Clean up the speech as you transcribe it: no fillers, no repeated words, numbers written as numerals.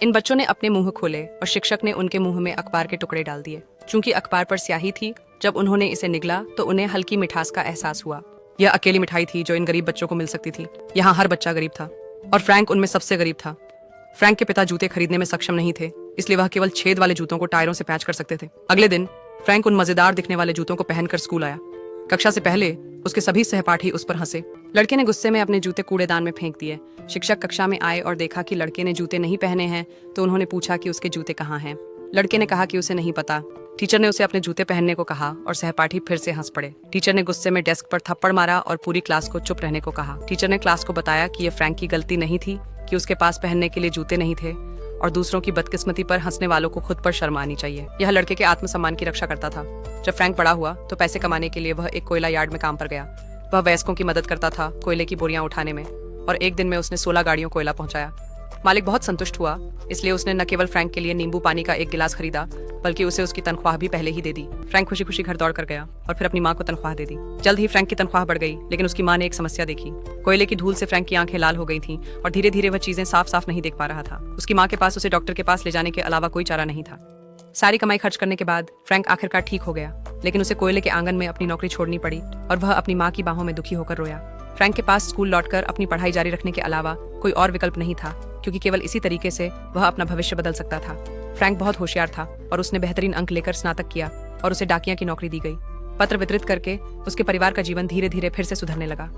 इन बच्चों ने अपने मुंह खोले और शिक्षक ने उनके मुंह में अखबार के टुकड़े डाल दिए। चूंकि अखबार पर स्याही थी, जब उन्होंने इसे निगला तो उन्हें हल्की मिठास का एहसास हुआ। यह अकेली मिठाई थी जो इन गरीब बच्चों को मिल सकती थी। यहाँ हर बच्चा गरीब था और फ्रैंक उनमें सबसे गरीब था। फ्रैंक के पिता जूते खरीदने में सक्षम नहीं थे, इसलिए वह केवल छेद वाले जूतों को टायरों से पैच कर सकते थे। अगले दिन फ्रैंक उन मजेदार दिखने वाले जूतों को पहनकर स्कूल आया। कक्षा से पहले उसके सभी सहपाठी उस पर हंसे। लड़के ने गुस्से में अपने जूते कूड़ेदान में फेंक दिए। शिक्षक कक्षा में आए और देखा कि लड़के ने जूते नहीं पहने हैं, तो उन्होंने पूछा कि उसके जूते कहाँ हैं। लड़के ने कहा कि उसे नहीं पता। टीचर ने उसे अपने जूते पहनने को कहा और सहपाठी फिर से हंस पड़े। टीचर ने गुस्से में डेस्क पर थप्पड़ मारा और पूरी क्लास को चुप रहने को कहा। टीचर ने क्लास को बताया कि यह फ्रैंक की गलती नहीं थी कि उसके पास पहनने के लिए जूते नहीं थे और दूसरों की बदकिस्मती पर हंसने वालों को खुद पर शर्म आनी चाहिए। यह लड़के के आत्मसम्मान की रक्षा करता था। जब फ्रैंक बड़ा हुआ तो पैसे कमाने के लिए वह एक कोयला यार्ड में काम पर गया। वह वयस्कों की मदद करता था कोयले की बोरियां उठाने में, और एक दिन में उसने 16 गाड़ियों कोयला पहुंचाया। मालिक बहुत संतुष्ट हुआ, इसलिए उसने न केवल फ्रैंक के लिए नींबू पानी का एक गिलास खरीदा, बल्कि उसे उसकी तनख्वाह भी पहले ही दे दी। फ्रैंक खुशी खुशी घर दौड़ कर गया और फिर अपनी माँ को तनख्वाह दे दी। जल्द ही फ्रैंक की तनख्वाह बढ़ गई, लेकिन उसकी माँ ने एक समस्या देखी। कोयले की धूल से फ्रैंक की आंखें लाल हो गई थीं और धीरे धीरे वह चीजें साफ साफ नहीं देख पा रहा था। उसकी माँ के पास उसे डॉक्टर के पास ले जाने के अलावा कोई चारा नहीं था। सारी कमाई खर्च करने के बाद फ्रैंक आखिरकार ठीक हो गया, लेकिन उसे कोयले के आंगन में अपनी नौकरी छोड़नी पड़ी और वह अपनी माँ की बाहों में दुखी होकर रोया। फ्रैंक के पास स्कूल लौटकर अपनी पढ़ाई जारी रखने के अलावा कोई और विकल्प नहीं था, क्योंकि केवल इसी तरीके से वह अपना भविष्य बदल सकता था। फ्रैंक बहुत होशियार था और उसने बेहतरीन अंक लेकर स्नातक किया और उसे डाकिया की नौकरी दी गई। पत्र वितरित करके उसके परिवार का जीवन धीरे धीरे फिर से सुधरने लगा।